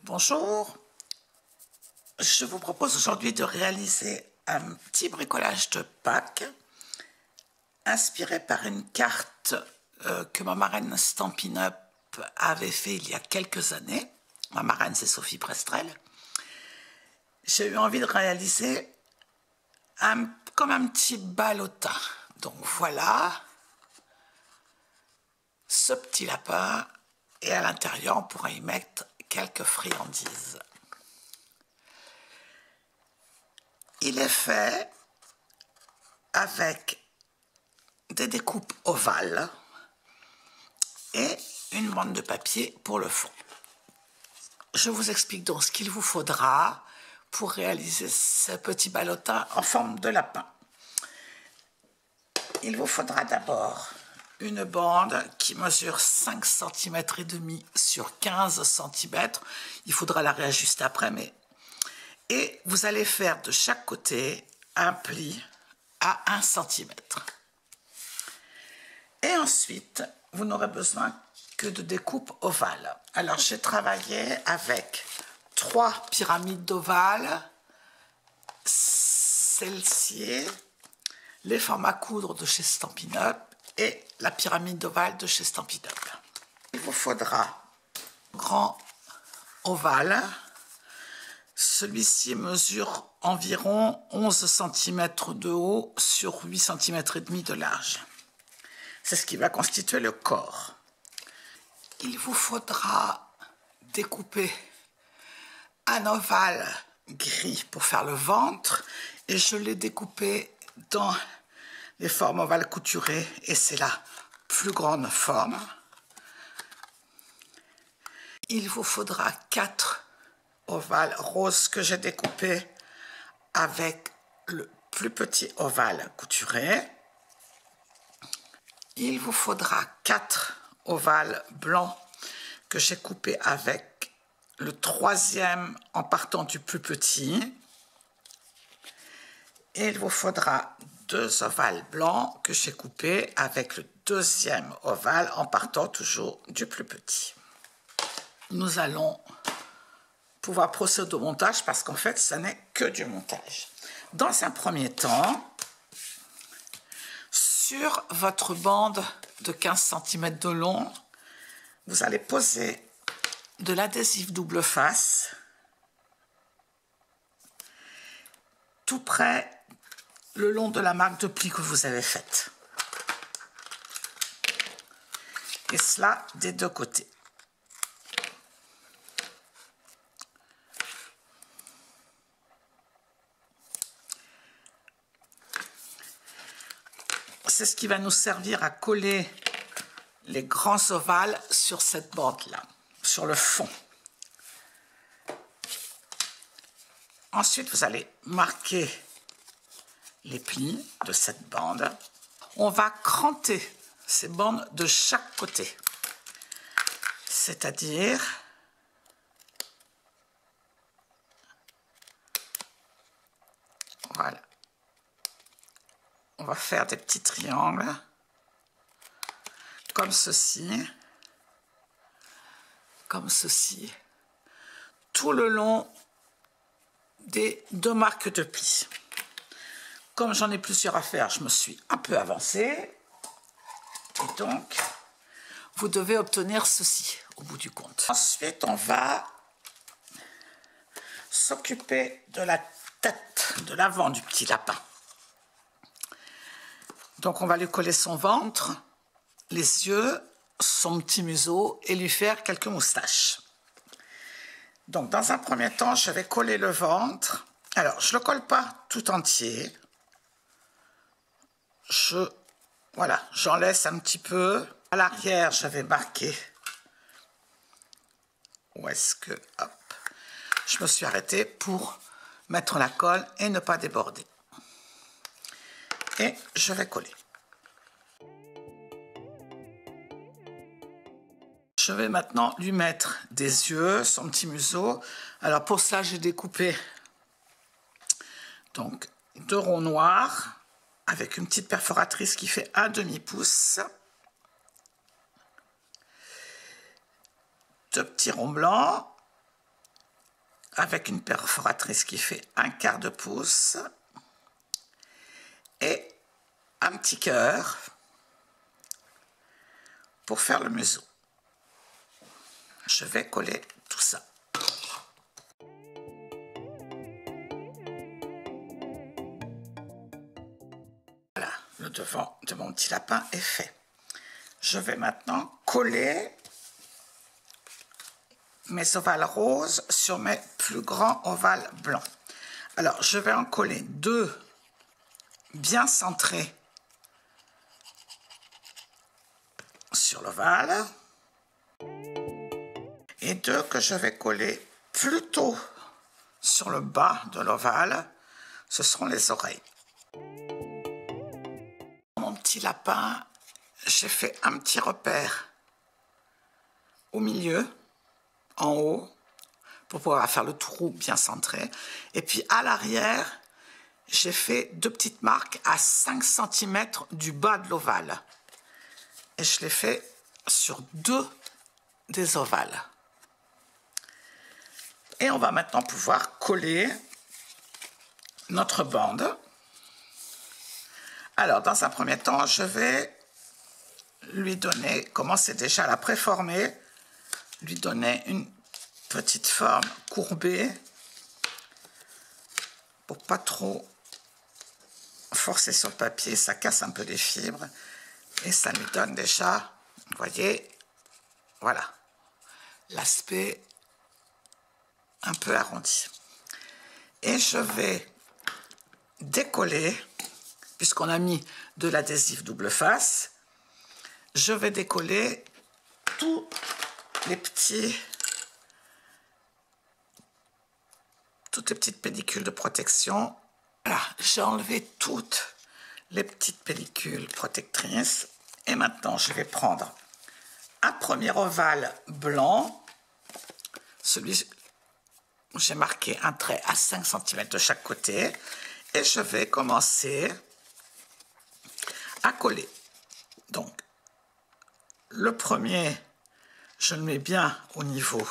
Bonjour, je vous propose aujourd'hui de réaliser un petit bricolage de Pâques inspiré par une carte que ma marraine Stampin' Up avait fait il y a quelques années. Ma marraine, c'est Sophie Prestrel. J'ai eu envie de réaliser comme un petit ballotin. Donc voilà ce petit lapin, et à l'intérieur on pourra y mettre quelques friandises. Il est fait avec des découpes ovales et une bande de papier pour le fond. Je vous explique donc ce qu'il vous faudra pour réaliser ce petit ballotin en forme de lapin. Il vous faudra d'abord une bande qui mesure 5 cm et demi sur 15 cm. Il faudra la réajuster après, et vous allez faire de chaque côté un pli à 1 cm. Et ensuite, vous n'aurez besoin que de découpes ovales. Alors, j'ai travaillé avec 3 pyramides d'ovales, celle-ci, les formes à coudre de chez Stampin' Up et la pyramide d'ovale de chez Stampin' Up. Il vous faudra un grand ovale. Celui-ci mesure environ 11 cm de haut sur 8 cm et demi de large. C'est ce qui va constituer le corps. Il vous faudra découper un ovale gris pour faire le ventre, et je l'ai découpé dans les formes ovales couturées, et c'est la plus grande forme. Il vous faudra 4 ovales roses que j'ai découpés avec le plus petit ovale couturé. Il vous faudra 4 ovales blancs que j'ai coupés avec le 3e en partant du plus petit. Et il vous faudra 2 ovales blancs que j'ai coupés avec le 2e ovale en partant toujours du plus petit. Nous allons pouvoir procéder au montage parce qu'en fait, ce n'est que du montage. Dans un premier temps, sur votre bande de 15 cm de long, vous allez poser de l'adhésif double face tout près le long de la marque de pli que vous avez faite. Et cela des deux côtés. C'est ce qui va nous servir à coller les grands ovales sur cette bande-là, sur le fond. Ensuite, vous allez marquer les plis de cette bande. On va cranter ces bandes de chaque côté. C'est-à-dire voilà. On va faire des petits triangles comme ceci, tout le long des 2 marques de pli. Comme j'en ai plusieurs à faire, je me suis un peu avancée. Et donc, vous devez obtenir ceci au bout du compte. Ensuite, on va s'occuper de la tête, de l'avant du petit lapin. Donc, on va lui coller son ventre, les yeux, son petit museau et lui faire quelques moustaches. Donc, dans un premier temps, je vais coller le ventre. Alors, je ne le colle pas tout entier. Voilà, j'en laisse un petit peu. À l'arrière, je vais marquer où est-ce que... Hop, je me suis arrêtée pour mettre la colle et ne pas déborder. Et je vais coller. Je vais maintenant lui mettre des yeux, son petit museau. Alors pour ça, j'ai découpé donc 2 ronds noirs avec une petite perforatrice qui fait 1/2 pouce. 2 petits ronds blancs avec une perforatrice qui fait 1/4 de pouce et un petit cœur pour faire le museau. Je vais coller tout ça. Voilà, le devant de mon petit lapin est fait. Je vais maintenant coller mes ovales roses sur mes plus grands ovales blancs. Alors, je vais en coller 2 bien centrés sur l'ovale et 2 que je vais coller plutôt sur le bas de l'ovale. Ce seront les oreilles. Mon petit lapin, j'ai fait un petit repère au milieu, en haut, pour pouvoir faire le trou bien centré. Et puis à l'arrière, j'ai fait 2 petites marques à 5 cm du bas de l'ovale. Et je l'ai fait sur 2 des ovales. Et on va maintenant pouvoir coller notre bande. Alors, dans un premier temps, je vais lui donner, commencer déjà à la préformer, lui donner une petite forme courbée pour pas trop forcer sur le papier, ça casse un peu les fibres et ça lui donne déjà, vous voyez, voilà, l'aspect un peu arrondi. Et je vais décoller, puisqu'on a mis de l'adhésif double face, je vais décoller tous les toutes les petites pellicules de protection. Voilà, j'ai enlevé toutes les petites pellicules protectrices. Et maintenant, je vais prendre un premier ovale blanc, celui où j'ai marqué un trait à 5 cm de chaque côté, et je vais commencer à coller. Donc, le premier, je le mets bien au niveau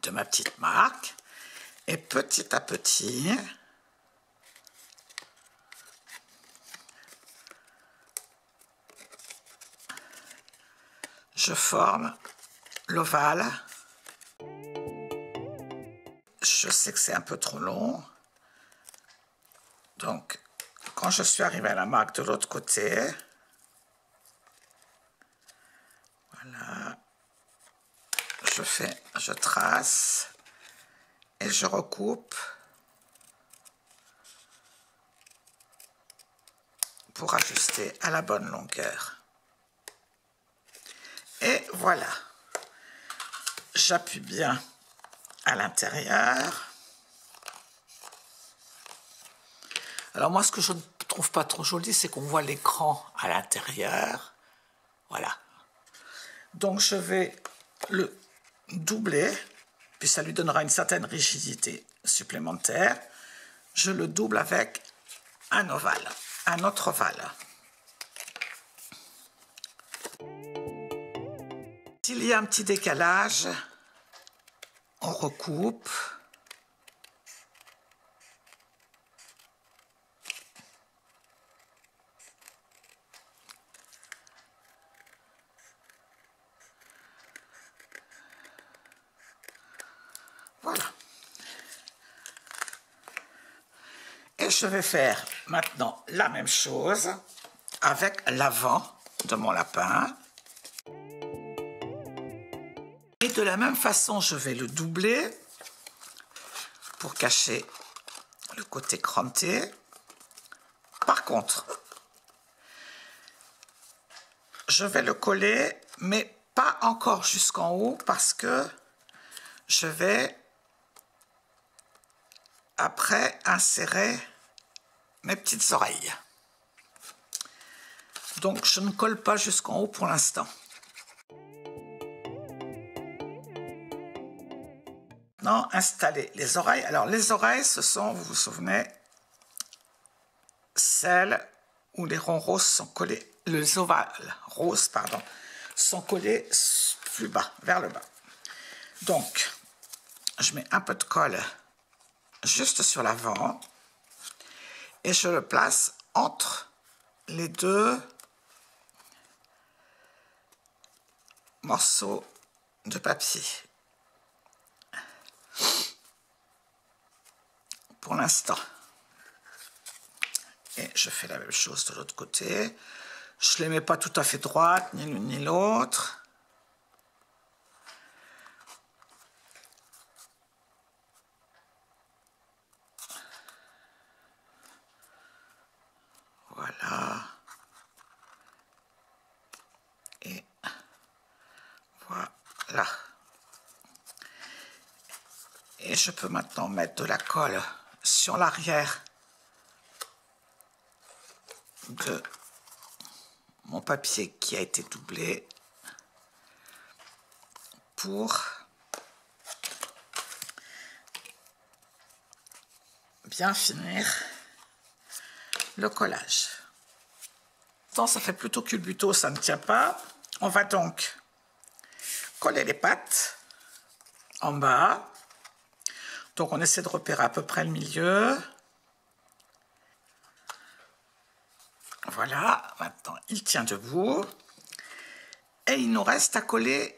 de ma petite marque, et petit à petit, je forme l'ovale. Je sais que c'est un peu trop long, donc quand je suis arrivé à la marque de l'autre côté, voilà, je trace et je recoupe pour ajuster à la bonne longueur. Et voilà, j'appuie bien à l'intérieur. Alors moi, ce que je ne trouve pas trop joli, c'est qu'on voit l'écran à l'intérieur. Voilà. Donc je vais le doubler, puis ça lui donnera une certaine rigidité supplémentaire. Je le double avec un ovale, un autre ovale. S'il y a un petit décalage, on recoupe. Voilà. Et je vais faire maintenant la même chose avec l'avant de mon lapin. Et de la même façon, je vais le doubler pour cacher le côté cranté. Par contre, je vais le coller, mais pas encore jusqu'en haut parce que je vais après insérer mes petites oreilles. Donc je ne colle pas jusqu'en haut pour l'instant. Maintenant, installer les oreilles. Alors les oreilles, ce sont, vous vous souvenez, celles où les ronds roses sont collés, les ovales roses, pardon, sont collés plus bas, vers le bas. Donc, je mets un peu de colle juste sur l'avant et je le place entre les deux morceaux de papier. Pour l'instant. Et je fais la même chose de l'autre côté. Je ne les mets pas tout à fait droites, ni l'une ni l'autre. Voilà. Et voilà. Et je peux maintenant mettre de la colle sur l'arrière de mon papier qui a été doublé pour bien finir le collage. Ça fait plutôt culbuto, ça ne tient pas. On va donc coller les pattes en bas. Donc on essaie de repérer à peu près le milieu. Voilà, maintenant il tient debout. Et il nous reste à coller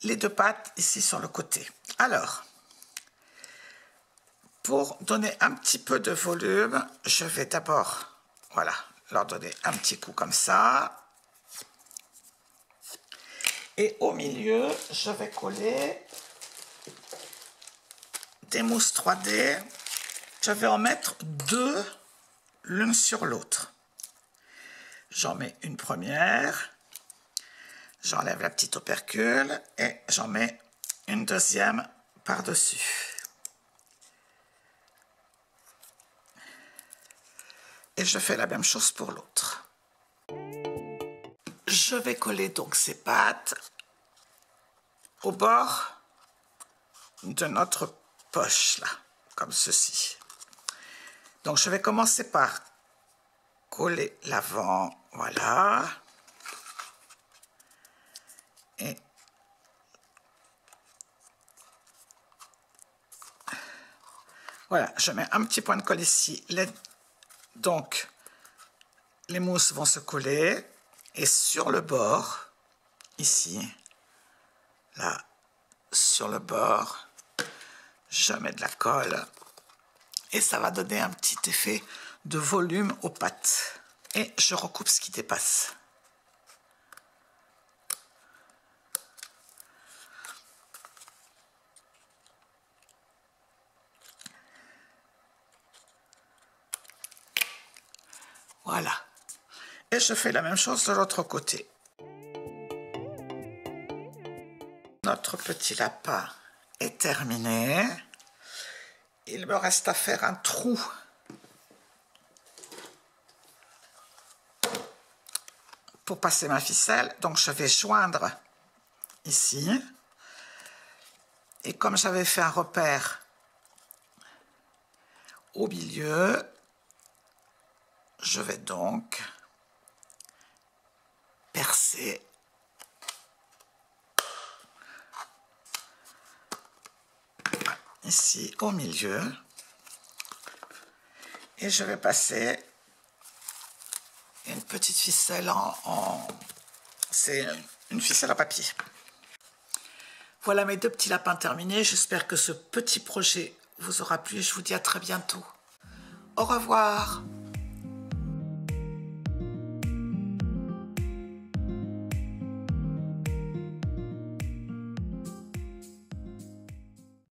les deux pattes ici sur le côté. Alors, pour donner un petit peu de volume, je vais d'abord, voilà, leur donner un petit coup comme ça. Et au milieu, je vais coller des mousses 3D. Je vais en mettre deux l'une sur l'autre. J'en mets une première, j'enlève la petite opercule et j'en mets une deuxième par-dessus. Et je fais la même chose pour l'autre. Je vais coller donc ces pattes au bord de notre poche, là, comme ceci. Donc je vais commencer par coller l'avant, voilà. Et voilà, je mets un petit point de colle ici. Donc, les mousses vont se coller. Et sur le bord, ici, là, sur le bord, je mets de la colle. Et ça va donner un petit effet de volume aux pattes. Et je recoupe ce qui dépasse. Voilà. Et je fais la même chose de l'autre côté. Notre petit lapin est terminé. Il me reste à faire un trou pour passer ma ficelle. Donc je vais joindre ici. Et comme j'avais fait un repère au milieu, je vais donc percer ici au milieu et je vais passer une petite ficelle c'est une ficelle à papier. Voilà mes deux petits lapins terminés. J'espère que ce petit projet vous aura plu et je vous dis à très bientôt. Au revoir.